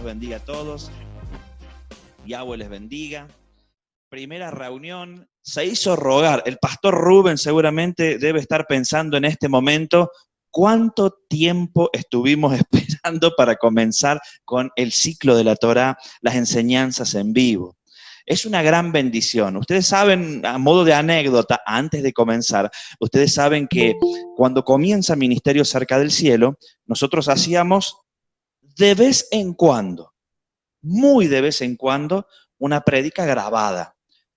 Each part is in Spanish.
los bendiga a todos. Yahweh les bendiga. Primera reunión, se hizo rogar. El pastor Rubén seguramente debe estar pensando en este momento cuánto tiempo estuvimos esperando para comenzar con el ciclo de la Torá, las enseñanzas en vivo. Es una gran bendición. Ustedes saben, a modo de anécdota, antes de comenzar, ustedes saben que cuando comienza Ministerio Cerca del Cielo, nosotros hacíamos de vez en cuando, muy de vez en cuando, una prédica grabada.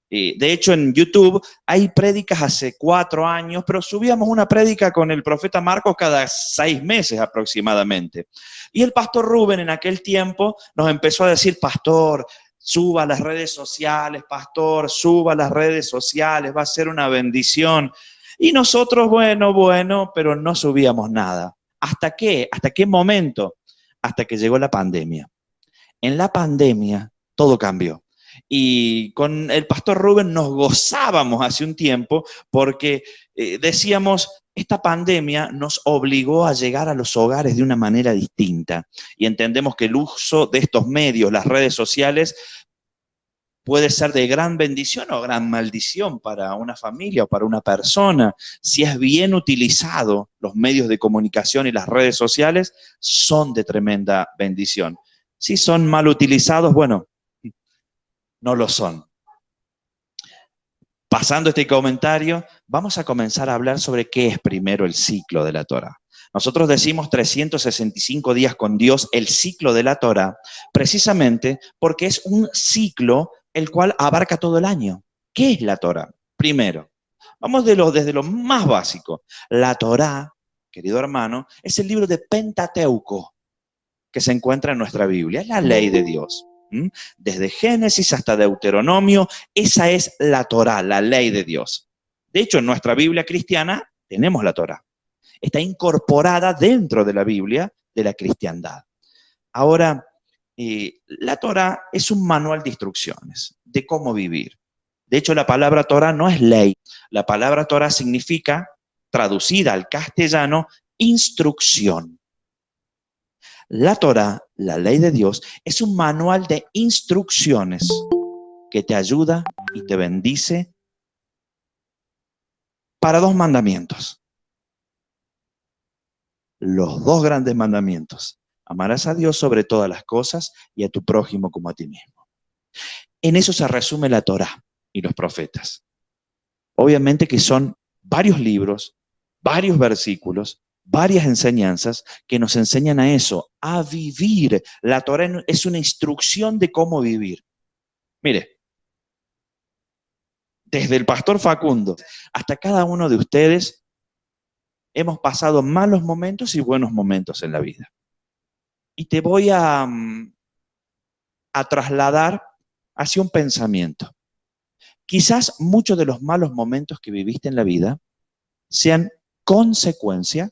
De hecho, en YouTube hay prédicas hace 4 años, pero subíamos una prédica con el profeta Marcos cada 6 meses aproximadamente. Y el pastor Rubén en aquel tiempo nos empezó a decir: pastor, suba a las redes sociales, pastor, suba a las redes sociales, va a ser una bendición. Y nosotros, bueno, pero no subíamos nada. ¿Hasta qué? ¿Hasta qué momento? Hasta que llegó la pandemia. En la pandemia todo cambió. Y con el pastor Rubén nos gozábamos hace un tiempo porque decíamos, esta pandemia nos obligó a llegar a los hogares de una manera distinta. Y entendemos que el uso de estos medios, las redes sociales, puede ser de gran bendición o gran maldición para una familia o para una persona. Si es bien utilizado, los medios de comunicación y las redes sociales son de tremenda bendición. Si son mal utilizados, bueno, no lo son. Pasando este comentario, vamos a comenzar a hablar sobre qué es primero el ciclo de la Torá. Nosotros decimos 365 días con Dios, el ciclo de la Torá, precisamente porque es un ciclo el cual abarca todo el año. ¿Qué es la Torá? Primero, vamos desde lo más básico. La Torá, querido hermano, es el libro de Pentateuco que se encuentra en nuestra Biblia. Es la ley de Dios. Desde Génesis hasta Deuteronomio, esa es la Torá, la ley de Dios. De hecho, en nuestra Biblia cristiana tenemos la Torá. Está incorporada dentro de la Biblia de la cristiandad. Ahora, la Torá es un manual de instrucciones de cómo vivir. De hecho, la palabra Torá no es ley. La palabra Torá significa, traducida al castellano, instrucción. La Torá, la ley de Dios, es un manual de instrucciones que te ayuda y te bendice para 2 mandamientos. Los 2 grandes mandamientos. Amarás a Dios sobre todas las cosas y a tu prójimo como a ti mismo. En eso se resume la Torá y los profetas. Obviamente que son varios libros, varios versículos, varias enseñanzas que nos enseñan a eso, a vivir. La Torá es una instrucción de cómo vivir. Mire, desde el pastor Facundo hasta cada uno de ustedes hemos pasado malos momentos y buenos momentos en la vida. Y te voy a trasladar hacia un pensamiento. Quizás muchos de los malos momentos que viviste en la vida sean consecuencia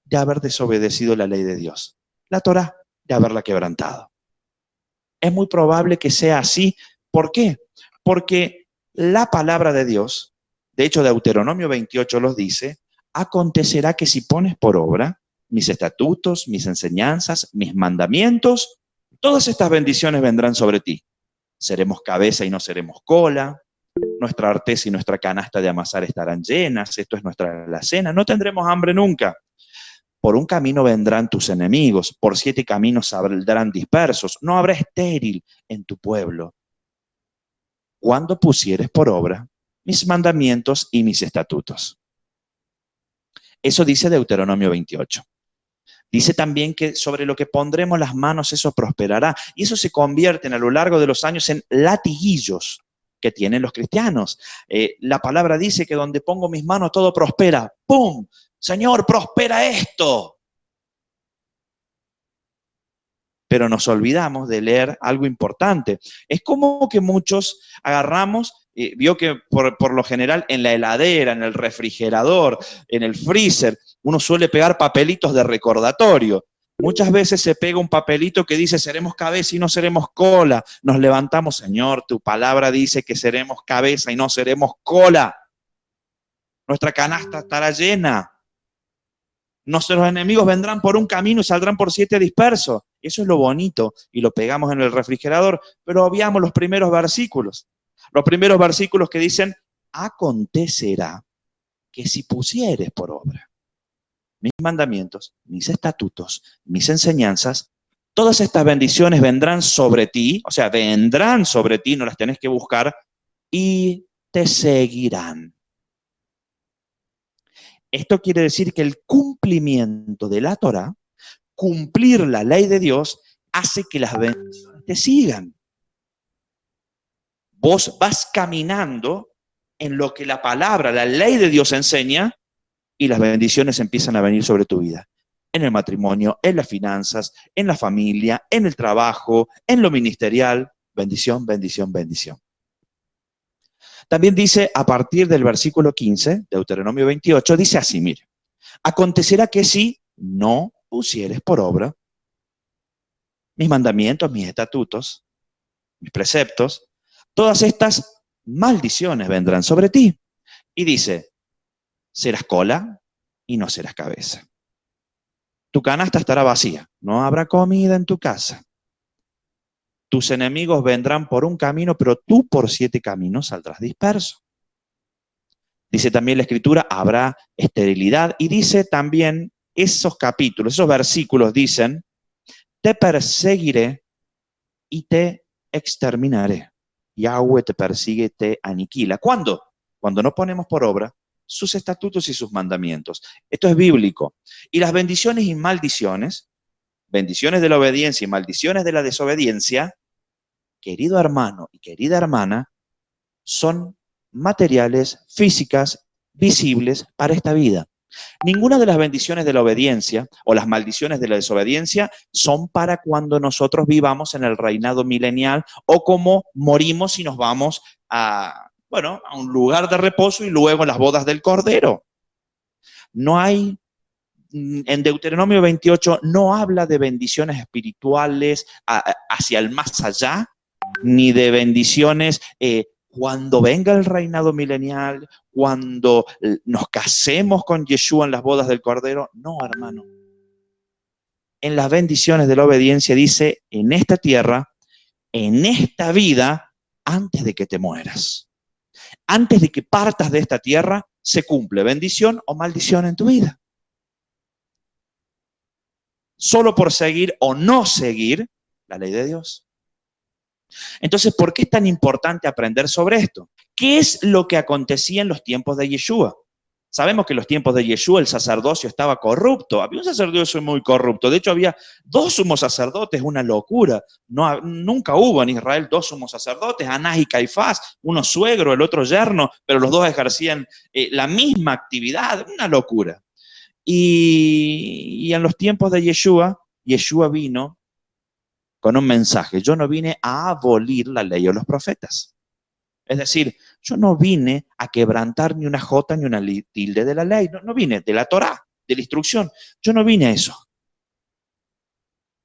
de haber desobedecido la ley de Dios, la Torá, de haberla quebrantado. Es muy probable que sea así. ¿Por qué? Porque la palabra de Dios, de hecho Deuteronomio 28 los dice, acontecerá que si pones por obra mis estatutos, mis enseñanzas, mis mandamientos, todas estas bendiciones vendrán sobre ti. Seremos cabeza y no seremos cola, nuestra arteza y nuestra canasta de amasar estarán llenas, esto es nuestra alacena, no tendremos hambre nunca. Por un camino vendrán tus enemigos, por 7 caminos saldrán dispersos, no habrá estéril en tu pueblo. Cuando pusieres por obra mis mandamientos y mis estatutos. Eso dice Deuteronomio 28. Dice también que sobre lo que pondremos las manos eso prosperará. Y eso se convierte a lo largo de los años en latiguillos que tienen los cristianos. La palabra dice que donde pongo mis manos todo prospera. ¡Pum! Señor, prospera esto. Pero nos olvidamos de leer algo importante. Es como que muchos agarramos, vio que por lo general en la heladera, en el refrigerador, en el freezer, uno suele pegar papelitos de recordatorio. Muchas veces se pega un papelito que dice seremos cabeza y no seremos cola. Nos levantamos, Señor, tu palabra dice que seremos cabeza y no seremos cola. Nuestra canasta estará llena. Nuestros enemigos vendrán por un camino y saldrán por 7 dispersos. Eso es lo bonito y lo pegamos en el refrigerador, pero obviamos los primeros versículos. Los primeros versículos que dicen, acontecerá que si pusieres por obra mis mandamientos, mis estatutos, mis enseñanzas, todas estas bendiciones vendrán sobre ti, o sea, vendrán sobre ti, no las tenés que buscar, y te seguirán. Esto quiere decir que el cumplimiento de la Torá, cumplir la ley de Dios, hace que las bendiciones te sigan. Vos vas caminando en lo que la palabra, la ley de Dios enseña, y las bendiciones empiezan a venir sobre tu vida. En el matrimonio, en las finanzas, en la familia, en el trabajo, en lo ministerial. Bendición, bendición, bendición. También dice, a partir del versículo 15, Deuteronomio 28, dice así, mire, acontecerá que si no pusieres por obra mis mandamientos, mis estatutos, mis preceptos, todas estas maldiciones vendrán sobre ti. Y dice, serás cola y no serás cabeza. Tu canasta estará vacía, no habrá comida en tu casa. Tus enemigos vendrán por un camino, pero tú por 7 caminos saldrás disperso. Dice también la Escritura, habrá esterilidad. Y dice también esos capítulos, esos versículos dicen, te perseguiré y te exterminaré. Yahweh te persigue, te aniquila. ¿Cuándo? Cuando no ponemos por obra sus estatutos y sus mandamientos. Esto es bíblico. Y las bendiciones y maldiciones, bendiciones de la obediencia y maldiciones de la desobediencia, querido hermano y querida hermana, son materiales, físicas, visibles para esta vida. Ninguna de las bendiciones de la obediencia o las maldiciones de la desobediencia son para cuando nosotros vivamos en el reinado milenial o como morimos y nos vamos a un lugar de reposo y luego en las bodas del Cordero. No hay, en Deuteronomio 28 no habla de bendiciones espirituales hacia el más allá, ni de bendiciones cuando venga el reinado milenial, cuando nos casemos con Yeshua en las bodas del Cordero. No, hermano. En las bendiciones de la obediencia dice, en esta tierra, en esta vida, antes de que te mueras. Antes de que partas de esta tierra, se cumple bendición o maldición en tu vida. Solo por seguir o no seguir la ley de Dios. Entonces, ¿por qué es tan importante aprender sobre esto? ¿Qué es lo que acontecía en los tiempos de Yeshua? Sabemos que en los tiempos de Yeshua el sacerdocio estaba corrupto. Había un sacerdocio muy corrupto. De hecho, había 2 sumos sacerdotes, una locura. Nunca hubo en Israel 2 sumos sacerdotes, Anás y Caifás, uno suegro, el otro yerno, pero los 2 ejercían la misma actividad, una locura. Y en los tiempos de Yeshua, Yeshua vino con un mensaje. Yo no vine a abolir la ley o los profetas. Es decir, yo no vine a quebrantar ni una jota ni una tilde de la ley. No vine de la Torá, de la instrucción. Yo no vine a eso.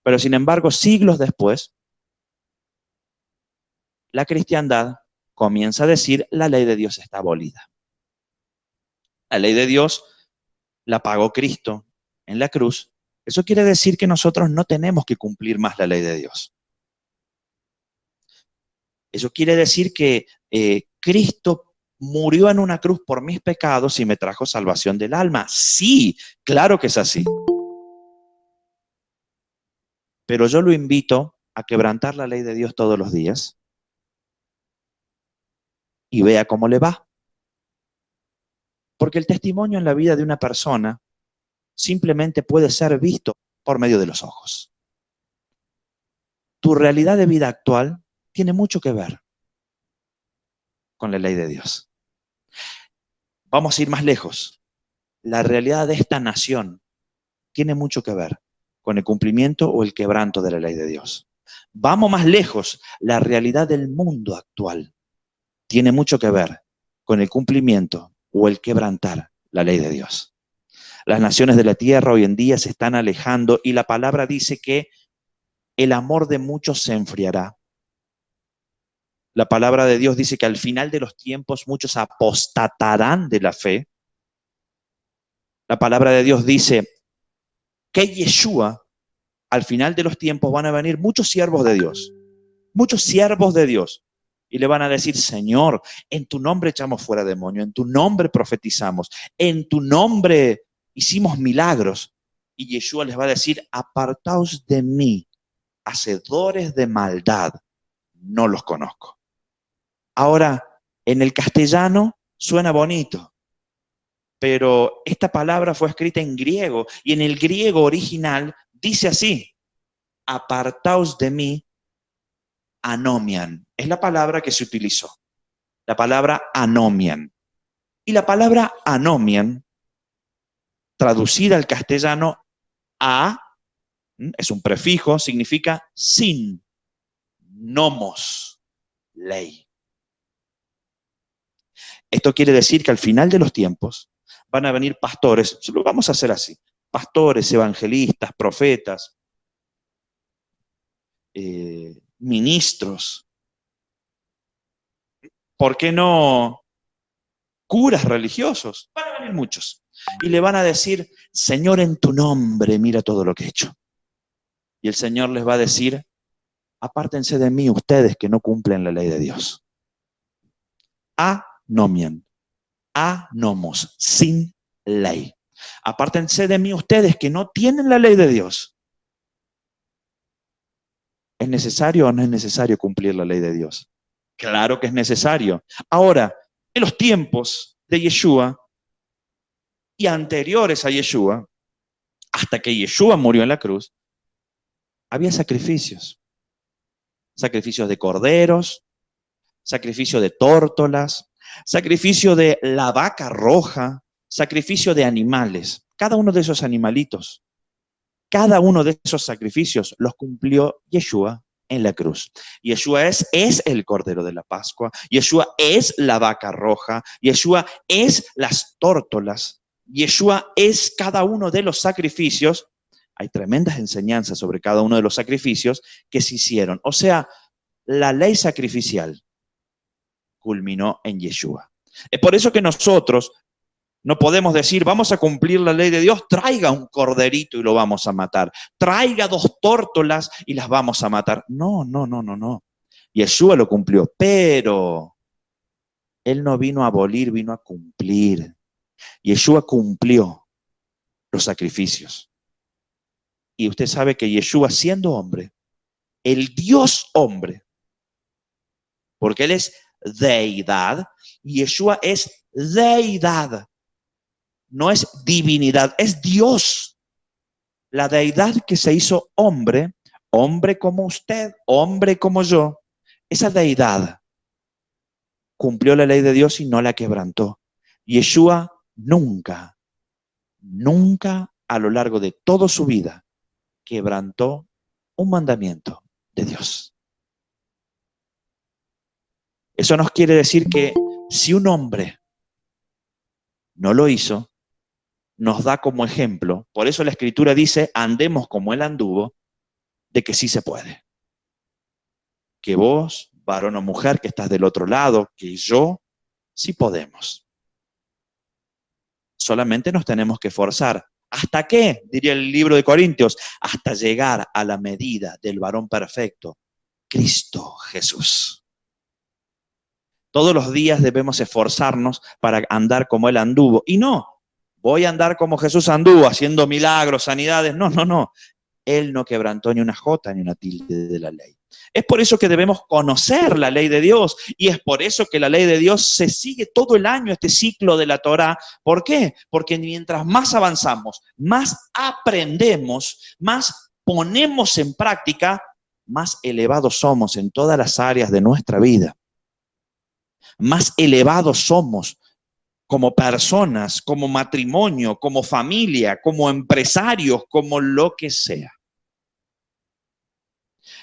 Pero sin embargo, siglos después, la cristiandad comienza a decir la ley de Dios está abolida. La ley de Dios la pagó Cristo en la cruz. Eso quiere decir que nosotros no tenemos que cumplir más la ley de Dios. Eso quiere decir que Cristo murió en una cruz por mis pecados y me trajo salvación del alma. Sí, claro que es así. Pero yo lo invito a quebrantar la ley de Dios todos los días y vea cómo le va. Porque el testimonio en la vida de una persona simplemente puede ser visto por medio de los ojos. Tu realidad de vida actual tiene mucho que ver con la ley de Dios. Vamos a ir más lejos. La realidad de esta nación tiene mucho que ver con el cumplimiento o el quebranto de la ley de Dios. Vamos más lejos. La realidad del mundo actual tiene mucho que ver con el cumplimiento o el quebrantar la ley de Dios. Las naciones de la tierra hoy en día se están alejando y la palabra dice que el amor de muchos se enfriará. La palabra de Dios dice que al final de los tiempos muchos apostatarán de la fe. La palabra de Dios dice que Yeshua, al final de los tiempos van a venir muchos siervos de Dios. Muchos siervos de Dios. Y le van a decir, Señor, en tu nombre echamos fuera demonios, en tu nombre profetizamos, en tu nombre hicimos milagros. Y Yeshua les va a decir, apartaos de mí, hacedores de maldad, no los conozco. Ahora, en el castellano suena bonito, pero esta palabra fue escrita en griego, y en el griego original dice así, apartaos de mí, anomian. Es la palabra que se utilizó, la palabra anomian. Y la palabra anomian, traducida al castellano, a, es un prefijo, significa sin, nomos, ley. Esto quiere decir que al final de los tiempos van a venir pastores, lo vamos a hacer así, pastores, evangelistas, profetas, ministros, ¿por qué no curas religiosos? Van a venir muchos. Y le van a decir, Señor, en tu nombre, mira todo lo que he hecho. Y el Señor les va a decir, apártense de mí ustedes que no cumplen la ley de Dios. Anomian, anomos, sin ley. Apártense de mí ustedes que no tienen la ley de Dios. ¿Es necesario o no es necesario cumplir la ley de Dios? Claro que es necesario. Ahora, en los tiempos de Yeshua y anteriores a Yeshua, hasta que Yeshua murió en la cruz, había sacrificios. Sacrificios de corderos, sacrificio de tórtolas, sacrificio de la vaca roja, sacrificio de animales. Cada uno de esos animalitos, cada uno de esos sacrificios los cumplió Yeshua en la cruz. Yeshua es el cordero de la Pascua, Yeshua es la vaca roja, Yeshua es las tórtolas, Yeshua es cada uno de los sacrificios. Hay tremendas enseñanzas sobre cada uno de los sacrificios que se hicieron. O sea, la ley sacrificial culminó en Yeshua. Es por eso que nosotros no podemos decir, vamos a cumplir la ley de Dios, traiga un corderito y lo vamos a matar. Traiga 2 tórtolas y las vamos a matar. No, no, no, no, no. Yeshua lo cumplió, pero Él no vino a abolir, vino a cumplir. Yeshua cumplió los sacrificios. Y usted sabe que Yeshua, siendo hombre, el Dios hombre, porque Él es deidad, y Yeshua es deidad. No es divinidad, es Dios. La deidad que se hizo hombre, hombre como usted, hombre como yo, esa deidad cumplió la ley de Dios y no la quebrantó. Yeshua nunca, nunca a lo largo de toda su vida quebrantó un mandamiento de Dios. Eso nos quiere decir que si un hombre no lo hizo, nos da como ejemplo, por eso la Escritura dice, andemos como Él anduvo, de que sí se puede. Que vos, varón o mujer que estás del otro lado, que yo, sí podemos. Solamente nos tenemos que esforzar. ¿Hasta qué? Diría el libro de Corintios, hasta llegar a la medida del varón perfecto, Cristo Jesús. Todos los días debemos esforzarnos para andar como Él anduvo. Y no, voy a andar como Jesús anduvo, haciendo milagros, sanidades. No, no, no. Él no quebrantó ni una jota ni una tilde de la ley. Es por eso que debemos conocer la ley de Dios. Y es por eso que la ley de Dios se sigue todo el año, este ciclo de la Torá. ¿Por qué? Porque mientras más avanzamos, más aprendemos, más ponemos en práctica, más elevados somos en todas las áreas de nuestra vida. Más elevados somos como personas, como matrimonio, como familia, como empresarios, como lo que sea.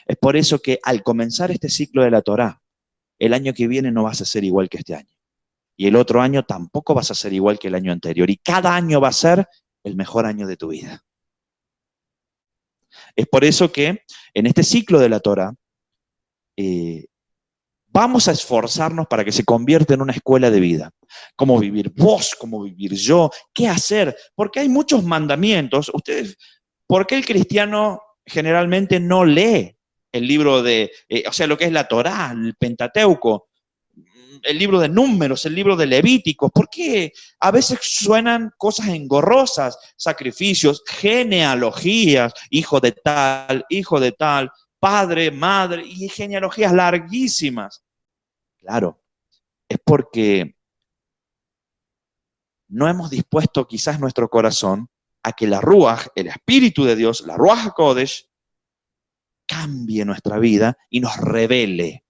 Es por eso que al comenzar este ciclo de la Torá, el año que viene no vas a ser igual que este año. Y el otro año tampoco vas a ser igual que el año anterior. Y cada año va a ser el mejor año de tu vida. Es por eso que en este ciclo de la Torá, vamos a esforzarnos para que se convierta en una escuela de vida. Cómo vivir vos, cómo vivir yo, qué hacer. Porque hay muchos mandamientos. Ustedes, ¿por qué el cristiano generalmente no lee el libro o sea, lo que es la Torá, el Pentateuco, el libro de Números, el libro de Levíticos. ¿Por qué? A veces suenan cosas engorrosas, sacrificios, genealogías, hijo de tal, padre, madre, y genealogías larguísimas. Claro, es porque no hemos dispuesto quizás nuestro corazón a que la Ruaj, el Espíritu de Dios, la Ruaj HaKodesh, cambie nuestra vida y nos revele.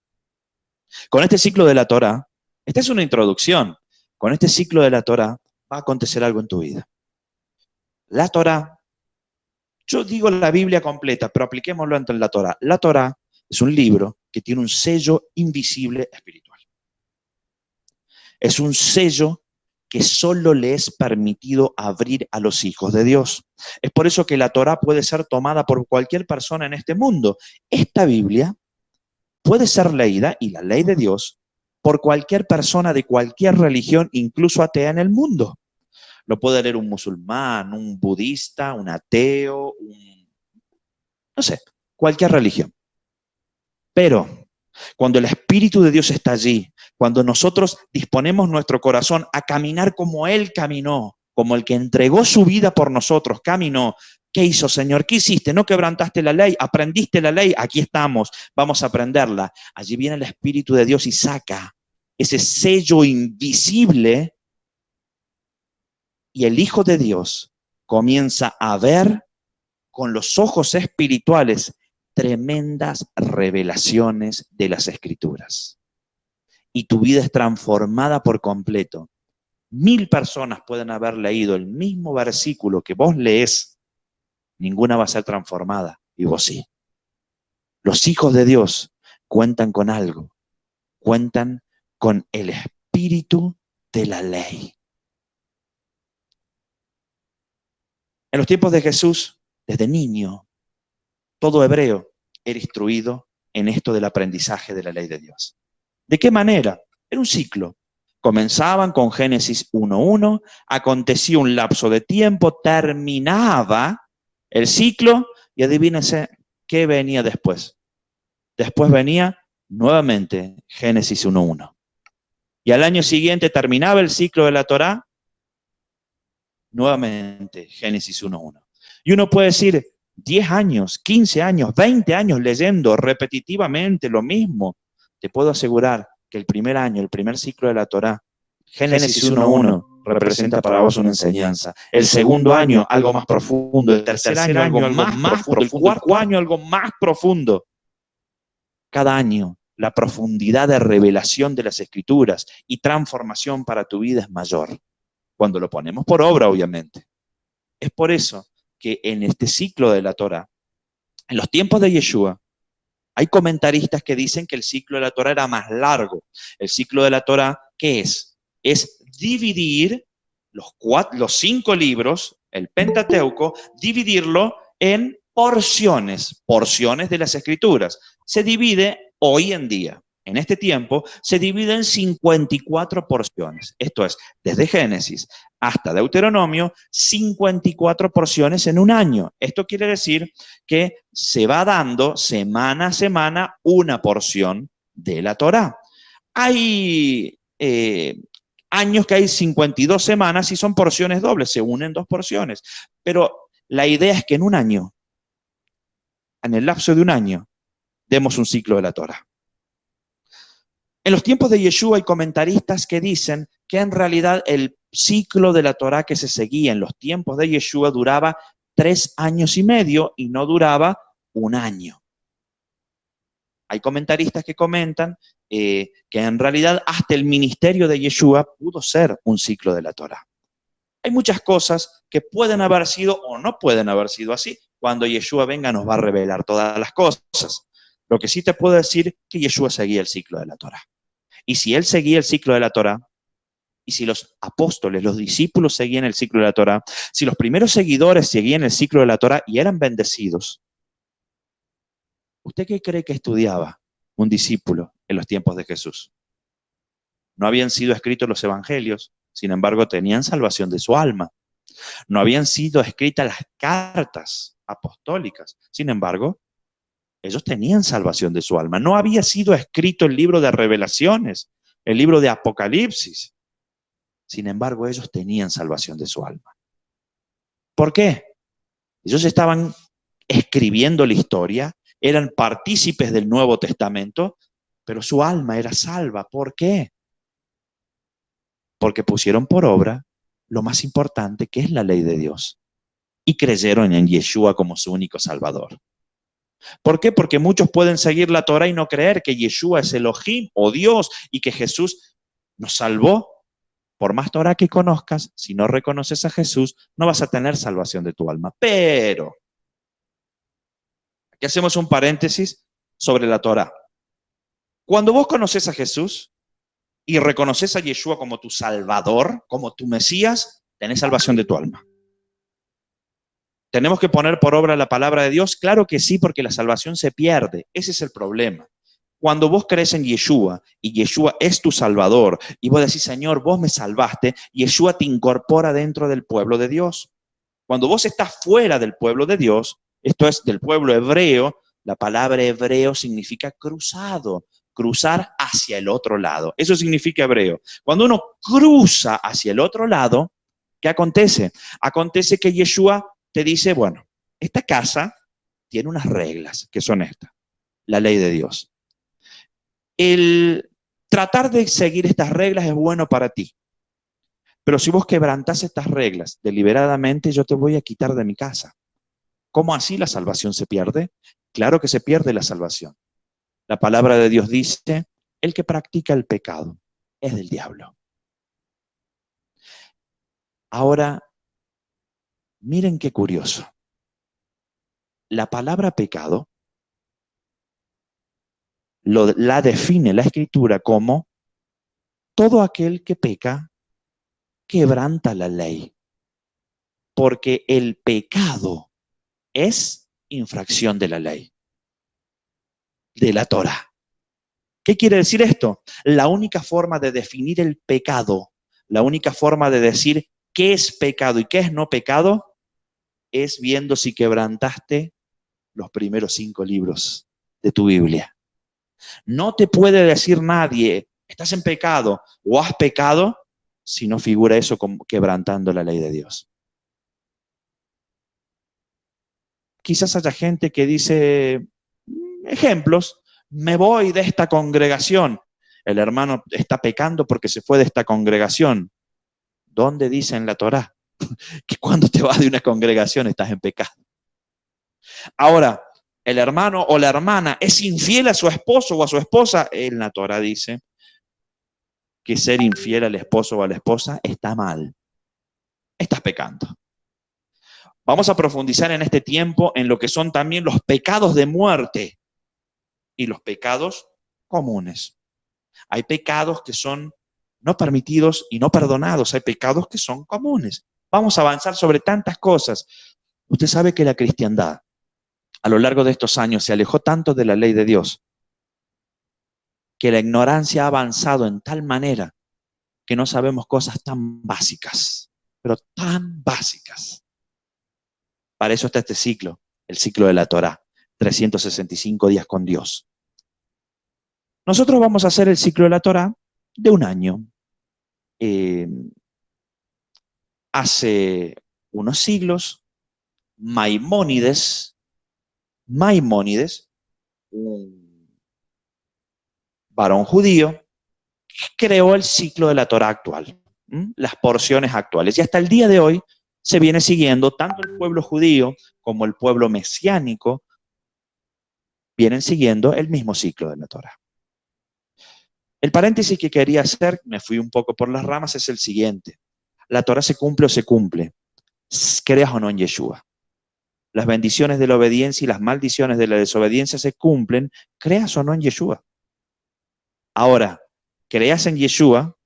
Con este ciclo de la Torá, esta es una introducción, con este ciclo de la Torá va a acontecer algo en tu vida. La Torá, yo digo la Biblia completa, pero apliquémoslo en la Torá. La Torá es un libro que tiene un sello invisible espiritual. Es un sello que solo le es permitido abrir a los hijos de Dios. Es por eso que la Torá puede ser tomada por cualquier persona en este mundo. Esta Biblia puede ser leída, y la ley de Dios, por cualquier persona de cualquier religión, incluso atea en el mundo. Lo puede leer un musulmán, un budista, un ateo, no sé, cualquier religión. Pero cuando el Espíritu de Dios está allí, cuando nosotros disponemos nuestro corazón a caminar como Él caminó, como el que entregó su vida por nosotros, caminó. ¿Qué hizo, Señor? ¿Qué hiciste? ¿No quebrantaste la ley? ¿Aprendiste la ley? Aquí estamos, vamos a aprenderla. Allí viene el Espíritu de Dios y saca ese sello invisible, y el Hijo de Dios comienza a ver con los ojos espirituales tremendas revelaciones de las Escrituras. Y tu vida es transformada por completo. 1000 personas pueden haber leído el mismo versículo que vos lees, ninguna va a ser transformada, y vos sí. Los hijos de Dios cuentan con algo, cuentan con el espíritu de la ley. En los tiempos de Jesús, desde niño, todo hebreo era instruido en esto del aprendizaje de la ley de Dios. ¿De qué manera? Era un ciclo. Comenzaban con Génesis 1:1, acontecía un lapso de tiempo, terminaba el ciclo, y adivínense qué venía después. Después venía nuevamente Génesis 1:1. Y al año siguiente terminaba el ciclo de la Torá, nuevamente Génesis 1:1. Y uno puede decir, 10 años, 15 años, 20 años leyendo repetitivamente lo mismo. Te puedo asegurar que el primer año, el primer ciclo de la Torá, Génesis 1:1, representa para vos una enseñanza. El segundo año, algo más profundo. El tercer año, algo más profundo. El cuarto año, algo más profundo. Cada año, la profundidad de revelación de las Escrituras y transformación para tu vida es mayor. Cuando lo ponemos por obra, obviamente. Es por eso que en este ciclo de la Torá, en los tiempos de Yeshua, hay comentaristas que dicen que el ciclo de la Torá era más largo. El ciclo de la Torá, ¿qué es? Es dividir los 5 libros, el Pentateuco, dividirlo en porciones de las Escrituras. Se divide hoy en día, en este tiempo, se divide en 54 porciones. Esto es, desde Génesis hasta Deuteronomio, 54 porciones en un año. Esto quiere decir que se va dando semana a semana una porción de la Torá. Hay años que hay 52 semanas y son porciones dobles, se unen 2 porciones. Pero la idea es que en un año, en el lapso de un año, demos un ciclo de la Torá. En los tiempos de Yeshua hay comentaristas que dicen que en realidad el ciclo de la Torá que se seguía en los tiempos de Yeshua duraba 3 años y medio y no duraba un año. Hay comentaristas que comentan que en realidad hasta el ministerio de Yeshua pudo ser un ciclo de la Torá. Hay muchas cosas que pueden haber sido o no pueden haber sido así. Cuando Yeshua venga nos va a revelar todas las cosas. Lo que sí te puedo decir es que Yeshua seguía el ciclo de la Torá. Y si él seguía el ciclo de la Torá, y si los apóstoles, los discípulos seguían el ciclo de la Torá, si los primeros seguidores seguían el ciclo de la Torá y eran bendecidos, ¿usted qué cree que estudiaba un discípulo en los tiempos de Jesús? No habían sido escritos los evangelios, sin embargo tenían salvación de su alma. No habían sido escritas las cartas apostólicas. Sin embargo, ellos tenían salvación de su alma. No había sido escrito el libro de Revelaciones, el libro de Apocalipsis. Sin embargo, ellos tenían salvación de su alma. ¿Por qué? Ellos estaban escribiendo la historia, eran partícipes del Nuevo Testamento, pero su alma era salva. ¿Por qué? Porque pusieron por obra lo más importante, que es la ley de Dios, y creyeron en Yeshua como su único Salvador. ¿Por qué? Porque muchos pueden seguir la Torah y no creer que Yeshua es Elohim o Dios y que Jesús nos salvó. Por más Torah que conozcas, si no reconoces a Jesús, no vas a tener salvación de tu alma. Pero, aquí hacemos un paréntesis sobre la Torah. Cuando vos conoces a Jesús y reconoces a Yeshua como tu Salvador, como tu Mesías, tenés salvación de tu alma. ¿Tenemos que poner por obra la palabra de Dios? Claro que sí, porque la salvación se pierde. Ese es el problema. Cuando vos crees en Yeshua y Yeshua es tu Salvador y vos decís, Señor, vos me salvaste, Yeshua te incorpora dentro del pueblo de Dios. Cuando vos estás fuera del pueblo de Dios, esto es del pueblo hebreo, la palabra hebreo significa cruzado, cruzar hacia el otro lado. Eso significa hebreo. Cuando uno cruza hacia el otro lado, ¿qué acontece? Acontece que Yeshua te dice, bueno, esta casa tiene unas reglas que son estas, la ley de Dios. El tratar de seguir estas reglas es bueno para ti, pero si vos quebrantás estas reglas deliberadamente, yo te voy a quitar de mi casa. ¿Cómo así la salvación se pierde? Claro que se pierde la salvación. La palabra de Dios dice, el que practica el pecado es del diablo. Ahora, miren qué curioso. La palabra pecado la define la Escritura como todo aquel que peca quebranta la ley, porque el pecado es infracción de la ley, de la Torah. ¿Qué quiere decir esto? La única forma de definir el pecado, la única forma de decir qué es pecado y qué es no pecado, es viendo si quebrantaste los primeros 5 libros de tu Biblia. No te puede decir nadie, estás en pecado o has pecado, si no figura eso como quebrantando la ley de Dios. Quizás haya gente que dice, ejemplos, me voy de esta congregación. El hermano está pecando porque se fue de esta congregación. ¿Dónde dice en la Torá que cuando te vas de una congregación estás en pecado? Ahora, el hermano o la hermana es infiel a su esposo o a su esposa. En la Torá dice que ser infiel al esposo o a la esposa está mal. Estás pecando. Vamos a profundizar en este tiempo en lo que son también los pecados de muerte y los pecados comunes. Hay pecados que son no permitidos y no perdonados. Hay pecados que son comunes. Vamos a avanzar sobre tantas cosas. Usted sabe que la cristiandad a lo largo de estos años se alejó tanto de la ley de Dios que la ignorancia ha avanzado en tal manera que no sabemos cosas tan básicas, pero tan básicas. Para eso está este ciclo, el ciclo de la Torá, 365 días con Dios. Nosotros vamos a hacer el ciclo de la Torá de un año. Hace unos siglos, Maimónides, un varón judío, creó el ciclo de la Torá actual, las porciones actuales. Y hasta el día de hoy se viene siguiendo, tanto el pueblo judío como el pueblo mesiánico, vienen siguiendo el mismo ciclo de la Torá. El paréntesis que quería hacer, me fui un poco por las ramas, es el siguiente. La Torá se cumple o se cumple, creas o no en Yeshua. Las bendiciones de la obediencia y las maldiciones de la desobediencia se cumplen, creas o no en Yeshua. Ahora, creas en Yeshua,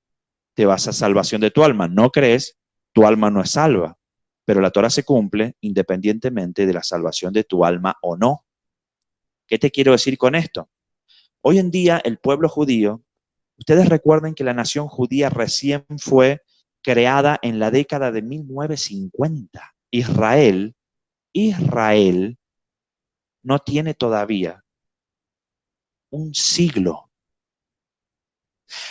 te vas a salvación de tu alma. No crees, tu alma no es salva. Pero la Torá se cumple independientemente de la salvación de tu alma o no. ¿Qué te quiero decir con esto? Hoy en día el pueblo judío, ustedes recuerden que la nación judía recién fue creada en la década de 1950. Israel no tiene todavía un siglo.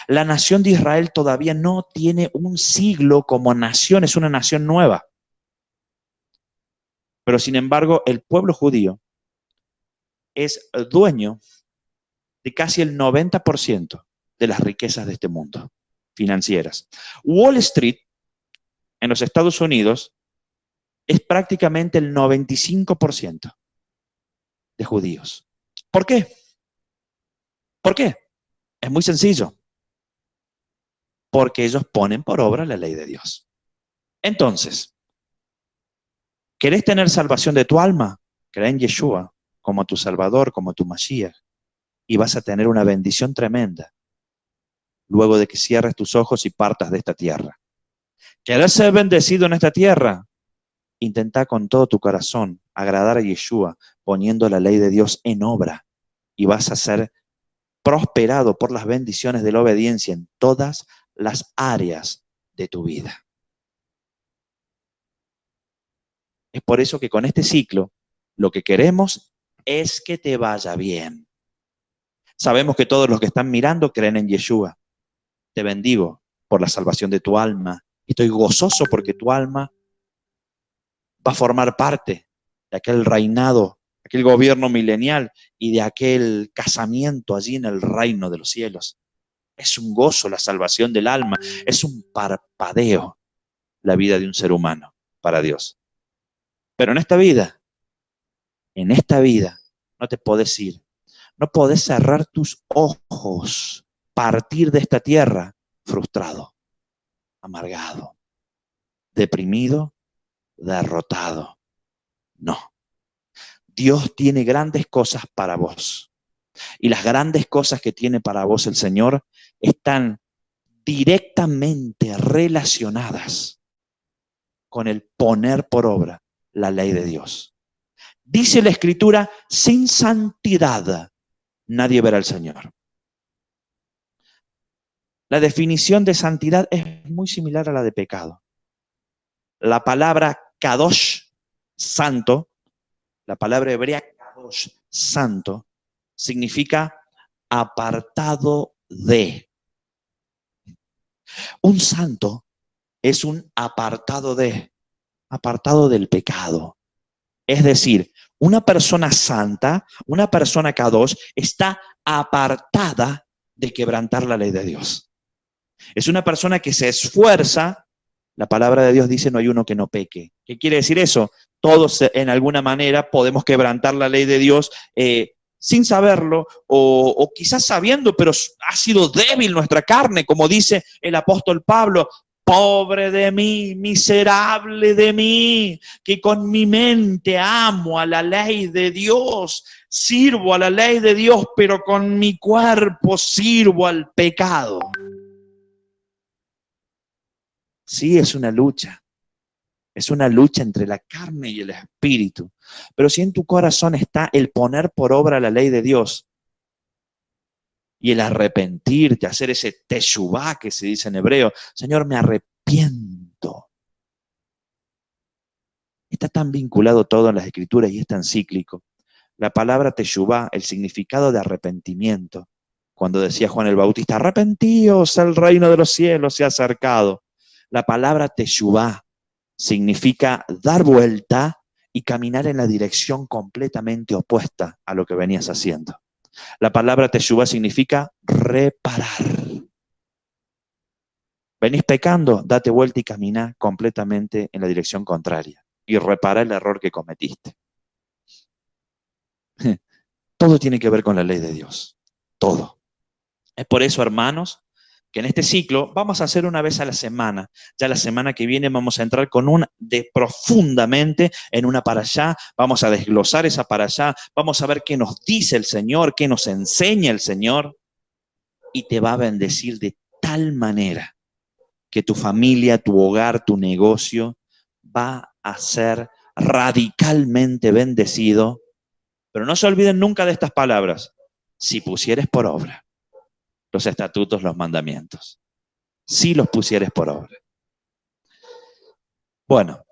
La nación de Israel todavía no tiene un siglo como nación, es una nación nueva. Pero sin embargo, el pueblo judío es dueño de casi el 90% de las riquezas de este mundo financieras. Wall Street, en los Estados Unidos, es prácticamente el 95% de judíos. ¿Por qué? ¿Por qué? Es muy sencillo. Porque ellos ponen por obra la ley de Dios. Entonces, ¿querés tener salvación de tu alma? Cree en Yeshua como tu Salvador, como tu Mashiach, y vas a tener una bendición tremenda luego de que cierres tus ojos y partas de esta tierra. ¿Querés ser bendecido en esta tierra? Intenta con todo tu corazón agradar a Yeshua poniendo la ley de Dios en obra y vas a ser prosperado por las bendiciones de la obediencia en todas las áreas de tu vida. Es por eso que con este ciclo lo que queremos es que te vaya bien. Sabemos que todos los que están mirando creen en Yeshua. Te bendigo por la salvación de tu alma. Estoy gozoso porque tu alma va a formar parte de aquel reinado, aquel gobierno milenial y de aquel casamiento allí en el reino de los cielos. Es un gozo la salvación del alma, es un parpadeo la vida de un ser humano para Dios. Pero en esta vida, no te podés ir, no podés cerrar tus ojos, partir de esta tierra frustrado, amargado, deprimido, derrotado. No. Dios tiene grandes cosas para vos. Y las grandes cosas que tiene para vos el Señor están directamente relacionadas con el poner por obra la ley de Dios. Dice la Escritura, sin santidad nadie verá al Señor. La definición de santidad es muy similar a la de pecado. La palabra kadosh, santo, la palabra hebrea kadosh, santo, significa apartado de. Un santo es un apartado del pecado. Es decir, una persona santa, una persona kadosh, está apartada de quebrantar la ley de Dios. Es una persona que se esfuerza. La palabra de Dios dice, no hay uno que no peque. ¿Qué quiere decir eso? Todos en alguna manera podemos quebrantar la ley de Dios sin saberlo o quizás sabiendo, pero ha sido débil nuestra carne, como dice el apóstol Pablo. Pobre de mí, miserable de mí, que con mi mente amo a la ley de Dios, sirvo a la ley de Dios, pero con mi cuerpo sirvo al pecado. Sí, es una lucha entre la carne y el espíritu. Pero si en tu corazón está el poner por obra la ley de Dios y el arrepentirte, hacer ese teshuvá que se dice en hebreo, Señor, me arrepiento. Está tan vinculado todo en las Escrituras y es tan cíclico. La palabra teshuvá, el significado de arrepentimiento, cuando decía Juan el Bautista, arrepentíos, el reino de los cielos se ha acercado. La palabra teshuvá significa dar vuelta y caminar en la dirección completamente opuesta a lo que venías haciendo. La palabra teshuvá significa reparar. Venís pecando, date vuelta y camina completamente en la dirección contraria y repara el error que cometiste. Todo tiene que ver con la ley de Dios. Todo. Es por eso, hermanos, que en este ciclo vamos a hacer una vez a la semana. Ya la semana que viene vamos a entrar profundamente en una parashá, vamos a desglosar esa parashá, vamos a ver qué nos dice el Señor, qué nos enseña el Señor, y te va a bendecir de tal manera que tu familia, tu hogar, tu negocio va a ser radicalmente bendecido. Pero no se olviden nunca de estas palabras: si pusieres por obra los estatutos, los mandamientos. Si los pusieres por obra. Bueno,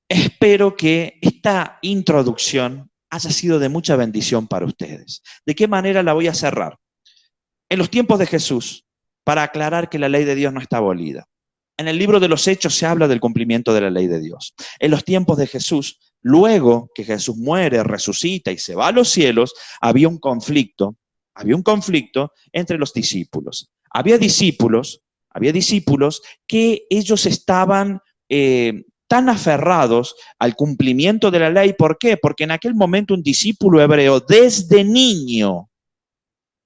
espero que esta introducción haya sido de mucha bendición para ustedes. ¿De qué manera la voy a cerrar? En los tiempos de Jesús, para aclarar que la ley de Dios no está abolida. En el libro de los Hechos se habla del cumplimiento de la ley de Dios. En los tiempos de Jesús, luego que Jesús muere, resucita y se va a los cielos, había un conflicto entre los discípulos. Había discípulos que ellos estaban tan aferrados al cumplimiento de la ley. ¿Por qué? Porque en aquel momento un discípulo hebreo desde niño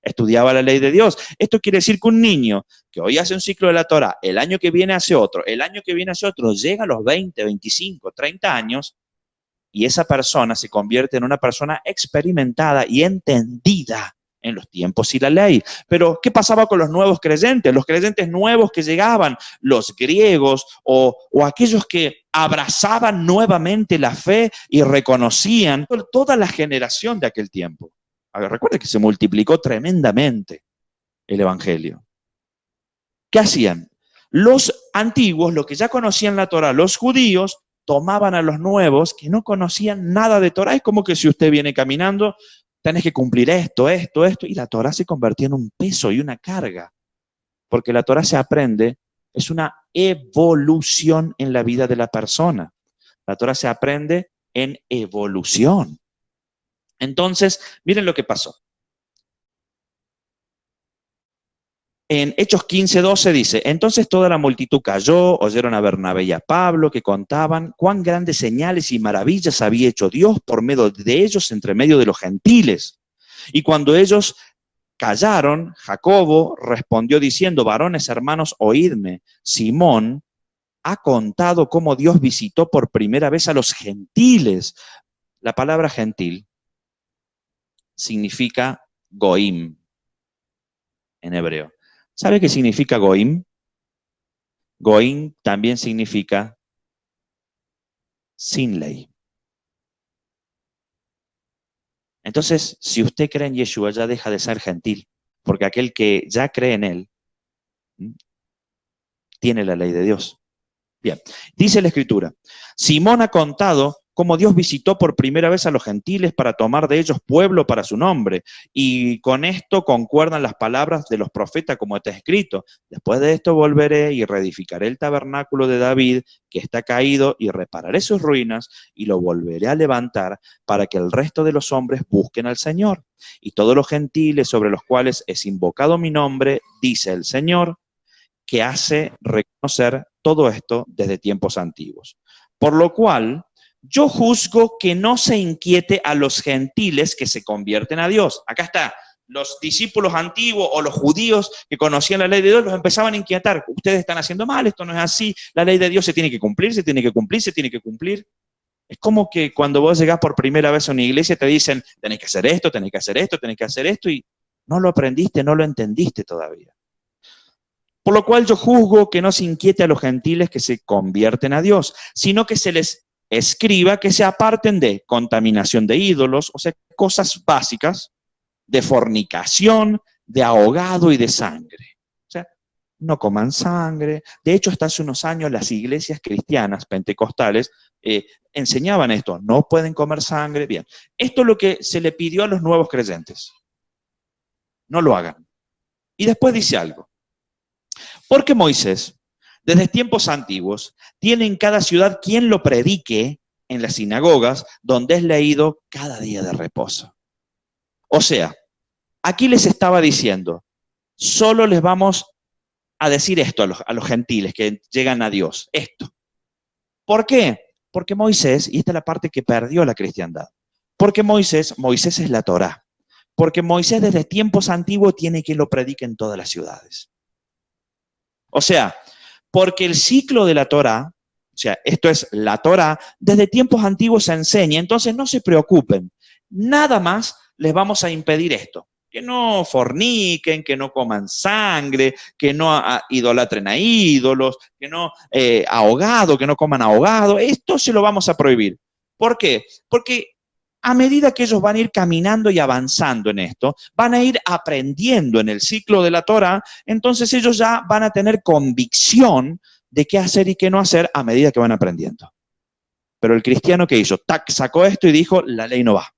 estudiaba la ley de Dios. Esto quiere decir que un niño que hoy hace un ciclo de la Torá, el año que viene hace otro, el año que viene hace otro, llega a los 20, 25, 30 años y esa persona se convierte en una persona experimentada y entendida en los tiempos y la ley. Pero, ¿qué pasaba con los nuevos creyentes? Los creyentes nuevos que llegaban, los griegos o aquellos que abrazaban nuevamente la fe y reconocían toda la generación de aquel tiempo. Recuerda que se multiplicó tremendamente el evangelio. ¿Qué hacían? Los antiguos, los que ya conocían la Torá, los judíos, tomaban a los nuevos que no conocían nada de Torá. Es como que si usted viene caminando, tenés que cumplir esto, y la Torá se convertía en un peso y una carga. Porque la Torá se aprende, es una evolución en la vida de la persona. La Torá se aprende en evolución. Entonces, miren lo que pasó. En Hechos 15:12 dice, entonces toda la multitud cayó, oyeron a Bernabé y a Pablo que contaban cuán grandes señales y maravillas había hecho Dios por medio de ellos entre medio de los gentiles. Y cuando ellos callaron, Jacobo respondió diciendo, varones hermanos, oídme, Simón ha contado cómo Dios visitó por primera vez a los gentiles. La palabra gentil significa goim en hebreo. ¿Sabe qué significa goim? Goim también significa sin ley. Entonces, si usted cree en Yeshua, ya deja de ser gentil, porque aquel que ya cree en él tiene la ley de Dios. Bien, dice la Escritura, Simón ha contado cómo Dios visitó por primera vez a los gentiles para tomar de ellos pueblo para su nombre. Y con esto concuerdan las palabras de los profetas como está escrito. Después de esto volveré y reedificaré el tabernáculo de David, que está caído, y repararé sus ruinas, y lo volveré a levantar para que el resto de los hombres busquen al Señor. Y todos los gentiles sobre los cuales es invocado mi nombre, dice el Señor, que hace reconocer todo esto desde tiempos antiguos. Por lo cual, yo juzgo que no se inquiete a los gentiles que se convierten a Dios. Acá está, los discípulos antiguos o los judíos que conocían la ley de Dios los empezaban a inquietar. Ustedes están haciendo mal, esto no es así, la ley de Dios se tiene que cumplir, se tiene que cumplir, se tiene que cumplir. Es como que cuando vos llegás por primera vez a una iglesia te dicen, tenés que hacer esto, tenés que hacer esto, tenés que hacer esto, y no lo aprendiste, no lo entendiste todavía. Por lo cual yo juzgo que no se inquiete a los gentiles que se convierten a Dios, sino que se les escriba que se aparten de contaminación de ídolos, o sea, cosas básicas, de fornicación, de ahogado y de sangre. O sea, no coman sangre. De hecho, hasta hace unos años las iglesias cristianas pentecostales enseñaban esto, no pueden comer sangre. Bien, esto es lo que se le pidió a los nuevos creyentes. No lo hagan. Y después dice algo. Porque Moisés, desde tiempos antiguos, tiene en cada ciudad quien lo predique en las sinagogas, donde es leído cada día de reposo. O sea, aquí les estaba diciendo, solo les vamos a decir esto a los gentiles que llegan a Dios, esto. ¿Por qué? Porque Moisés, y esta es la parte que perdió la cristiandad, porque Moisés es la Torá. Porque Moisés desde tiempos antiguos tiene que lo predique en todas las ciudades. O sea, porque el ciclo de la Torá, o sea, esto es la Torá, desde tiempos antiguos se enseña, entonces no se preocupen, nada más les vamos a impedir esto, que no forniquen, que no coman sangre, que no idolatren a ídolos, que no ahogado, que no coman ahogado, esto se lo vamos a prohibir. ¿Por qué? Porque a medida que ellos van a ir caminando y avanzando en esto, van a ir aprendiendo en el ciclo de la Torá, entonces ellos ya van a tener convicción de qué hacer y qué no hacer a medida que van aprendiendo. Pero el cristiano que hizo, tac, sacó esto y dijo, la ley no va.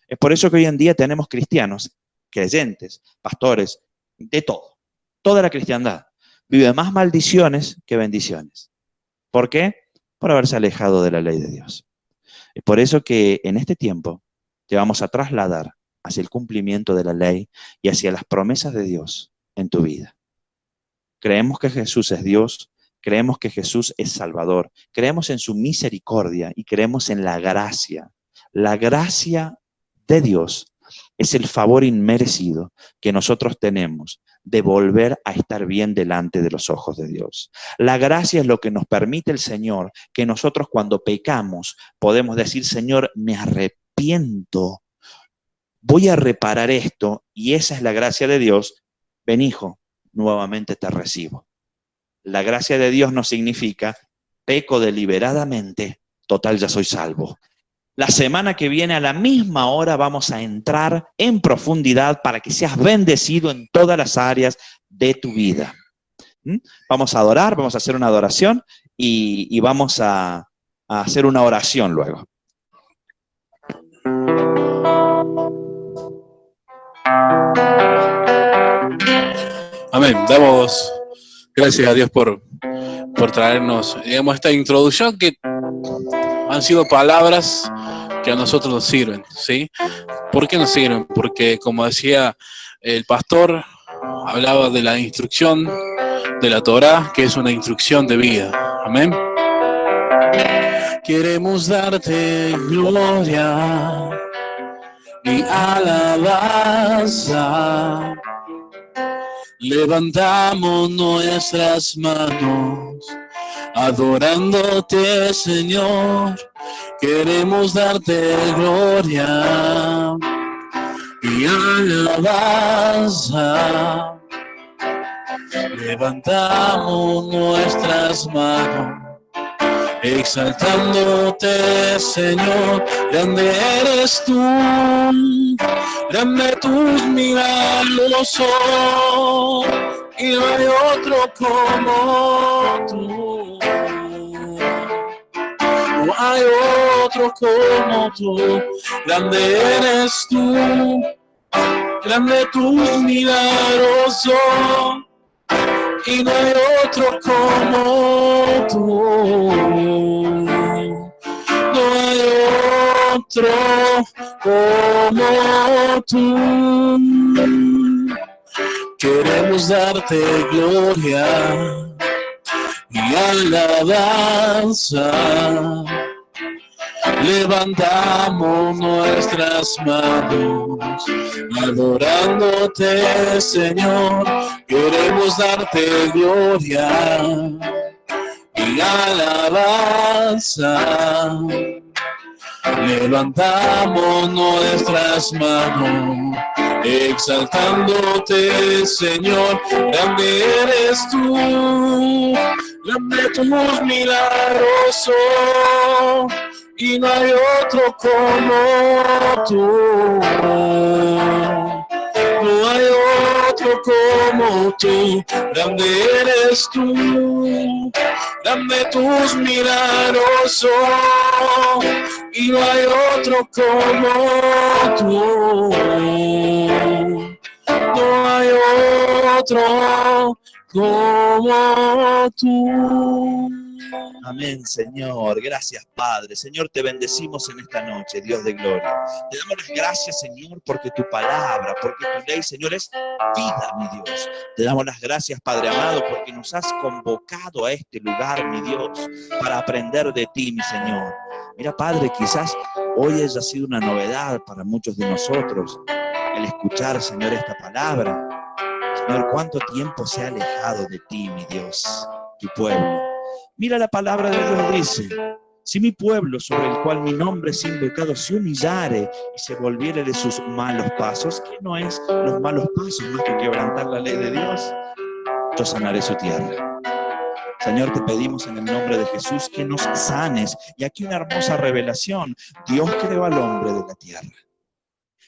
Es por eso que hoy en día tenemos cristianos, creyentes, pastores, de todo. Toda la cristiandad vive más maldiciones que bendiciones. ¿Por qué? Por haberse alejado de la ley de Dios. Es por eso que en este tiempo te vamos a trasladar hacia el cumplimiento de la ley y hacia las promesas de Dios en tu vida. Creemos que Jesús es Dios, creemos que Jesús es Salvador, creemos en su misericordia y creemos en la gracia. La gracia de Dios es el favor inmerecido que nosotros tenemos de volver a estar bien delante de los ojos de Dios. La gracia es lo que nos permite el Señor, que nosotros cuando pecamos podemos decir, Señor, me arrepiento, voy a reparar esto, y esa es la gracia de Dios. Ven, hijo, nuevamente te recibo. La gracia de Dios no significa peco deliberadamente, total ya soy salvo. La semana que viene a la misma hora vamos a entrar en profundidad para que seas bendecido en todas las áreas de tu vida. Vamos a adorar, vamos a hacer una adoración y vamos a hacer una oración luego. Amén. Damos gracias a Dios por traernos, digamos, esta introducción que han sido palabras que a nosotros nos sirven, ¿sí? ¿Por qué nos sirven? Porque, como decía el pastor, hablaba de la instrucción de la Torá, que es una instrucción de vida. Amén. Queremos darte gloria y alabanza. Levantamos nuestras manos, adorándote, Señor. Queremos darte gloria y alabanza. Levantamos nuestras manos, exaltándote, Señor. Grande eres tú, grande tus milagros son, y no hay otro como tú. No hay otro como tú. Grande eres tú, grande tus milagros son, y no hay otro como tú. No hay otro como tú. Queremos darte gloria y alabanza. Levantamos nuestras manos, adorándote, Señor. Queremos darte gloria y alabanza. Levantamos nuestras manos, exaltándote, Señor. Grande eres tú, grande tus milagros son, y no hay otro como tú. No hay otro como tú. Grande eres tú, grande tus milagros son, y no hay otro como tú. No hay otro como tú. Amén, Señor. Gracias, Padre. Señor, te bendecimos en esta noche, Dios de gloria. Te damos las gracias, Señor, porque tu palabra, porque tu ley, Señor, es vida, mi Dios. Te damos las gracias, Padre amado, porque nos has convocado a este lugar, mi Dios, para aprender de ti, mi Señor. Mira, Padre, quizás hoy haya sido una novedad para muchos de nosotros el escuchar, Señor, esta palabra. Señor, ¿cuánto tiempo se ha alejado de ti, mi Dios, tu pueblo? Mira, la palabra de Dios dice: si mi pueblo, sobre el cual mi nombre es invocado, se humillare y se volviere de sus malos pasos, ¿qué no es los malos pasos más que quebrantar la ley de Dios? Yo sanaré su tierra. Señor, te pedimos en el nombre de Jesús que nos sanes. Y aquí una hermosa revelación: Dios creó al hombre de la tierra.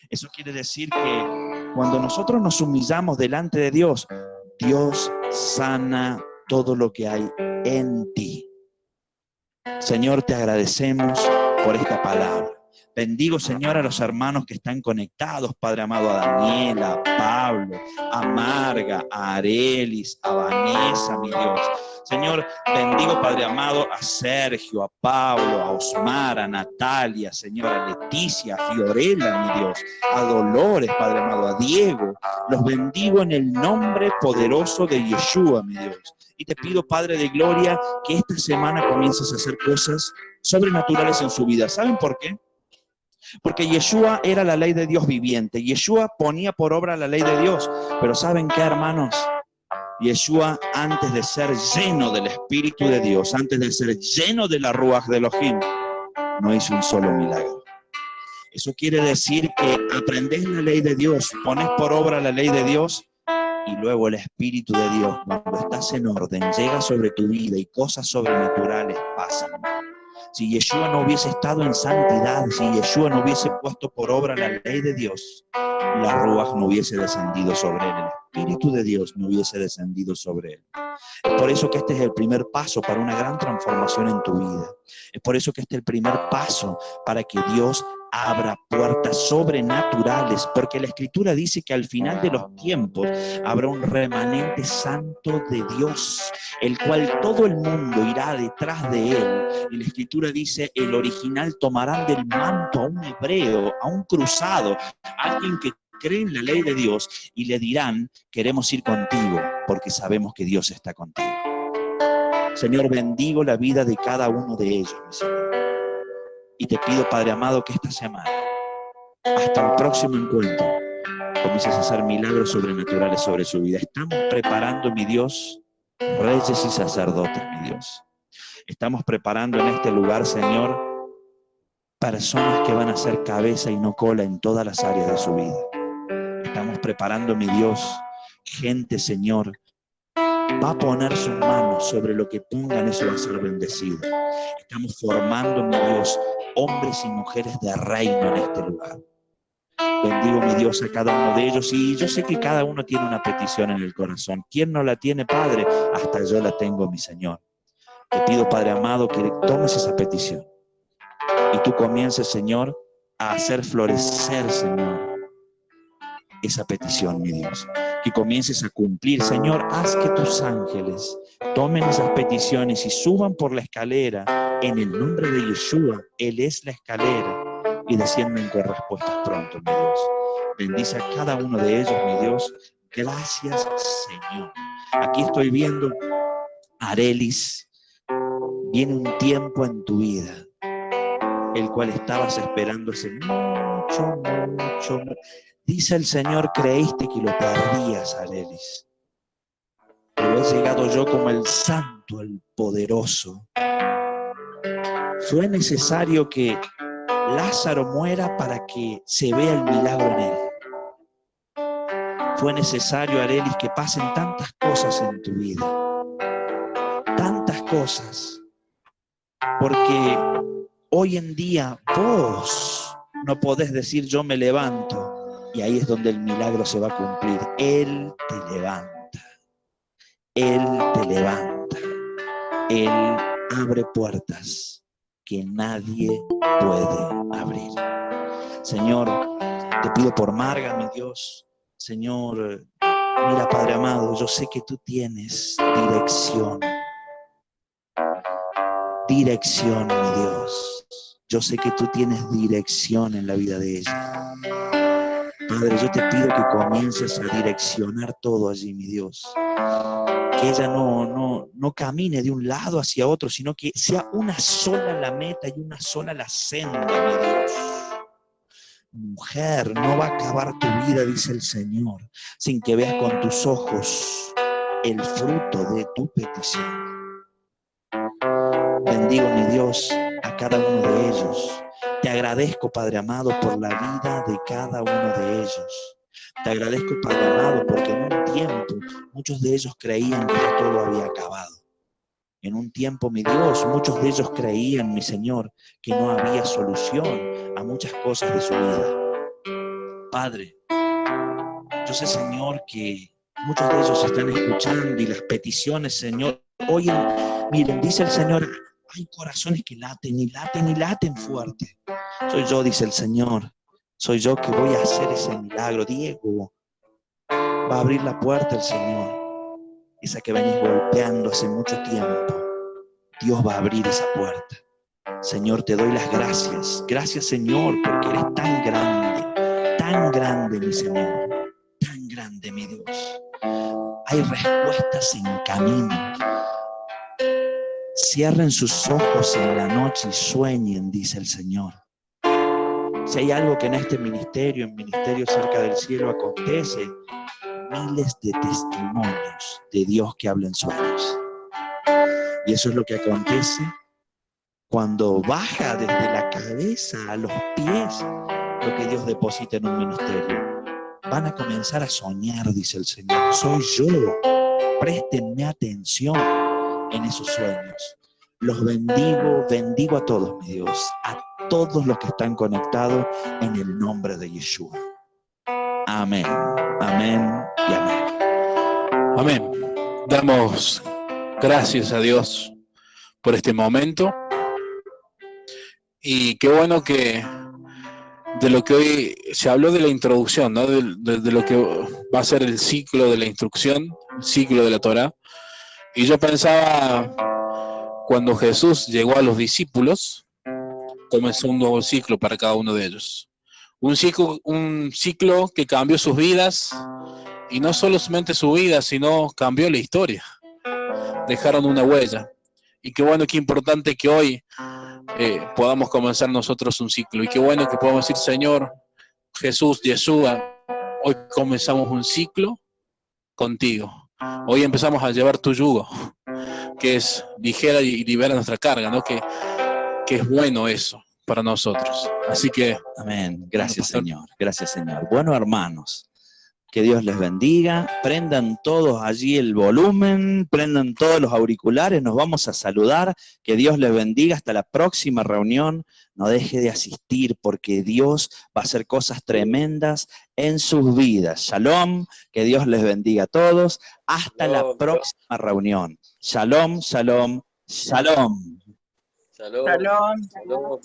Eso quiere decir que cuando nosotros nos humillamos delante de Dios, Dios sana todo lo que hay en ti. Señor, te agradecemos por esta palabra. Bendigo, Señor, a los hermanos que están conectados, Padre amado, a Daniela, a Pablo, a Marga, a Arelis, a Vanessa, mi Dios. Señor, bendigo, Padre amado, a Sergio, a Pablo, a Osmar, a Natalia, Señor, a Leticia, a Fiorella, mi Dios, a Dolores, Padre amado, a Diego. Los bendigo en el nombre poderoso de Yeshua, mi Dios. Y te pido, Padre de Gloria, que esta semana comiences a hacer cosas sobrenaturales en su vida. ¿Saben por qué? Porque Yeshua era la ley de Dios viviente. Yeshua ponía por obra la ley de Dios. Pero ¿saben qué, hermanos? Yeshua, antes de ser lleno del Espíritu de Dios, antes de ser lleno de la Ruach de Elohim, no hizo un solo milagro. Eso quiere decir que aprendes la ley de Dios, pones por obra la ley de Dios, y luego el Espíritu de Dios, cuando estás en orden, llega sobre tu vida y cosas sobrenaturales pasan. Si Yeshua no hubiese estado en santidad, si Yeshua no hubiese puesto por obra la ley de Dios, la Ruach no hubiese descendido sobre él, el Espíritu de Dios no hubiese descendido sobre él. Es por eso que este es el primer paso para una gran transformación en tu vida. Es por eso que este es el primer paso para que Dios abra puertas sobrenaturales, porque la Escritura dice que al final de los tiempos habrá un remanente santo de Dios, el cual todo el mundo irá detrás de él. Y la Escritura dice, el original tomarán del manto a un hebreo, a un cruzado, a alguien que cree en la ley de Dios, y le dirán, queremos ir contigo, porque sabemos que Dios está contigo. Señor, bendigo la vida de cada uno de ellos, mi Señor. Y te pido, Padre amado, que esta semana, hasta el próximo encuentro, comiences a hacer milagros sobrenaturales sobre su vida. Estamos preparando, mi Dios, reyes y sacerdotes, mi Dios. Estamos preparando en este lugar, Señor, personas que van a ser cabeza y no cola en todas las áreas de su vida. Estamos preparando, mi Dios, gente, Señor, va a poner sus manos sobre lo que pongan, eso va a ser bendecido. Estamos formando, mi Dios, hombres y mujeres de reino en este lugar. Bendigo, mi Dios, a cada uno de ellos, y yo sé que cada uno tiene una petición en el corazón. ¿Quién no la tiene, Padre? Hasta yo la tengo, mi Señor. Te pido, Padre amado, que tomes esa petición y tú comiences, Señor, a hacer florecer, Señor, esa petición, mi Dios. Que comiences a cumplir, Señor, haz que tus ángeles tomen esas peticiones y suban por la escalera en el nombre de Yeshua. Él es la escalera, y descienden con respuestas pronto, mi Dios. Bendice a cada uno de ellos, mi Dios. Gracias, Señor. Aquí estoy viendo, Arelis, viene un tiempo en tu vida, el cual estabas esperando hace mucho. Dice el Señor, creíste que lo perdías, Arelis. Pero he llegado yo como el Santo, el Poderoso. Fue necesario que Lázaro muera para que se vea el milagro en él. Fue necesario, Arelis, que pasen tantas cosas en tu vida. Tantas cosas. Porque hoy en día vos no podés decir yo me levanto. Y ahí es donde el milagro se va a cumplir. Él te levanta. Él te levanta. Él abre puertas que nadie puede abrir. Señor, te pido por Marga, mi Dios. Señor, mira, Padre amado, yo sé que tú tienes dirección. Dirección, mi Dios. Yo sé que tú tienes dirección en la vida de ella. Padre, yo te pido que comiences a direccionar todo allí, mi Dios. Que ella no camine de un lado hacia otro, sino que sea una sola la meta y una sola la senda, mi Dios. Mujer, no va a acabar tu vida, dice el Señor, sin que veas con tus ojos el fruto de tu petición. Bendigo, mi Dios, a cada uno de ellos. Te agradezco, Padre amado, por la vida de cada uno de ellos. Te agradezco, Padre amado, porque en un tiempo muchos de ellos creían que ya todo había acabado. En un tiempo, mi Dios, muchos de ellos creían, mi Señor, que no había solución a muchas cosas de su vida. Padre, yo sé, Señor, que Muchos de ellos están escuchando y las peticiones, Señor. Hoy, miren, dice el Señor, hay corazones que laten y laten y laten fuerte. Soy yo, dice el Señor. Soy yo que voy a hacer ese milagro. Diego, va a abrir la puerta el Señor. Esa que venís golpeando hace mucho tiempo. Dios va a abrir esa puerta. Señor, te doy las gracias. Gracias, Señor, porque eres tan grande, mi Señor, tan grande, mi Dios. Hay respuestas en camino. Cierren sus ojos en la noche y sueñen, dice el Señor. Si hay algo que en este ministerio, en Ministerio Cerca del Cielo, acontece, miles de testimonios de Dios que hablan sueños. Y eso es lo que acontece cuando baja desde la cabeza a los pies lo que Dios deposita en un ministerio. Van a comenzar a soñar, dice el Señor. Soy yo. Préstenme atención en esos sueños. Los bendigo a todos, mi Dios, a todos los que están conectados en el nombre de Yeshua. Amén, amén y amén. Amén. Damos gracias a Dios por este momento. Y qué bueno que de lo que hoy se habló de la introducción, ¿no? De lo que va a ser el ciclo de la instrucción, el ciclo de la Torá. Y yo pensaba, cuando Jesús llegó a los discípulos, comenzó un nuevo ciclo para cada uno de ellos. Un ciclo que cambió sus vidas, y no solamente su vida, sino cambió la historia. Dejaron una huella. Y qué bueno, qué importante que hoy podamos comenzar nosotros un ciclo. Y qué bueno que podamos decir, Señor, Jesús, Yeshua, hoy comenzamos un ciclo contigo. Hoy empezamos a llevar tu yugo, que es ligera y libera nuestra carga, ¿no? Que es bueno eso para nosotros. Así que... Amén. Gracias, Señor. Gracias, Señor. Bueno, hermanos, que Dios les bendiga. Prendan todos allí el volumen, prendan todos los auriculares, nos vamos a saludar. Que Dios les bendiga. Hasta la próxima reunión. No deje de asistir porque Dios va a hacer cosas tremendas en sus vidas. Shalom, que Dios les bendiga a todos. Hasta la próxima reunión. Shalom, shalom, shalom. Shalom. Shalom.